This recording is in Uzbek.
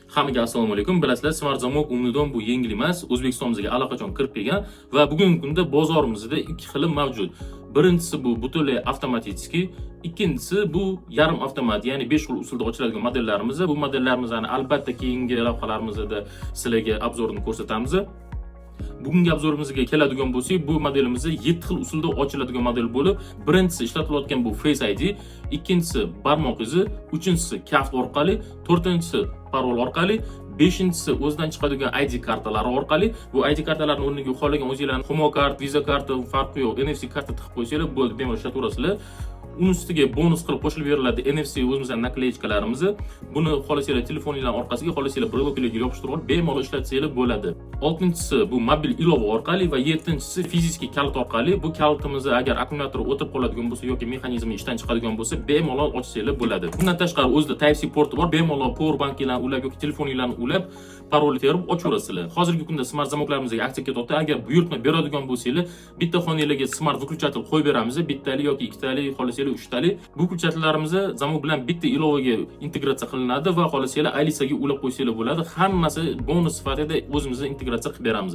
Hammaga assalomu alaykum. Bilasizlar, Smart zamok umidon bu yengil emas. O'zbekistonimizga allaqachon kirib kelgan va bugungi kunda bozorimizda ikki xili mavjud. Birinchisi bu butunlay avtomatik, ikkinchisi bu yarim avtomat, ya'ni 5 xil usulda ochiladigan modellarimiz. Bu modelllarimizni albatta keyingi lavhalarimizda sizlarga obzorini ko'rsatamiz. Bugungi obzorimizga keladigan bo'lsak, bu modelimiz 7 xil usulda ochiladigan model bo'lib, birinchisi ishlatilayotgan bu Face ID, ikkinchisi barmoq izi, uchinchisi kaft orqali, to'rtinchisi parol orqali, beshinchisi o'zidan chiqadigan ID kartalari orqali. Bu ID kartalarning o'rniga xohlagan o'zingizlarning Humo kart, Visa karti farqi yo'q, NFC karta tiqib qo'ysanglar bo'ldi, bemalol ishlataverasizlar. Uni ustiga bonus qilib qo'shilib beriladi NFC o'zimizning nakleychkalarimiz. Buni xohlasanglar telefoningizning orqasiga, xohlasanglar breloklarga yopishtirib olib bemalol ishlatsanglar bo'ladi. 6-inchisi bu mobil ilova orqali va 7-inchisi fiziki kalt orqali. Bu kaltimizni agar akkumulyator o'tib qoladigan bo'lsa yoki mexanizmi ishdan chiqadigan bo'lsa, bemalol ochsanglar bo'ladi. Bundan tashqari o'zida Type-C porti bor. Bemalol power bankinglarni ulab yoki telefoninglarni ulab parolni terib ochaverasizlar. Hozirgi kunda smart zamoklarimizga aksiya ketyapti. Agar buyurtma beradigan bo'lsanglar, bitta xonangizga smart выключатель qo'yib beramiz. Bittali yoki ikkitali, xohlasanglar uchtali. Bu выключательlarimiz zamok bilan bitta ilovaga integratsiya qilinadi va xohlasanglar Alisaga ulab qo'ysanglar bo'ladi. Hammasi bonus sifatida o'zimizda integratsiya qilib beramiz.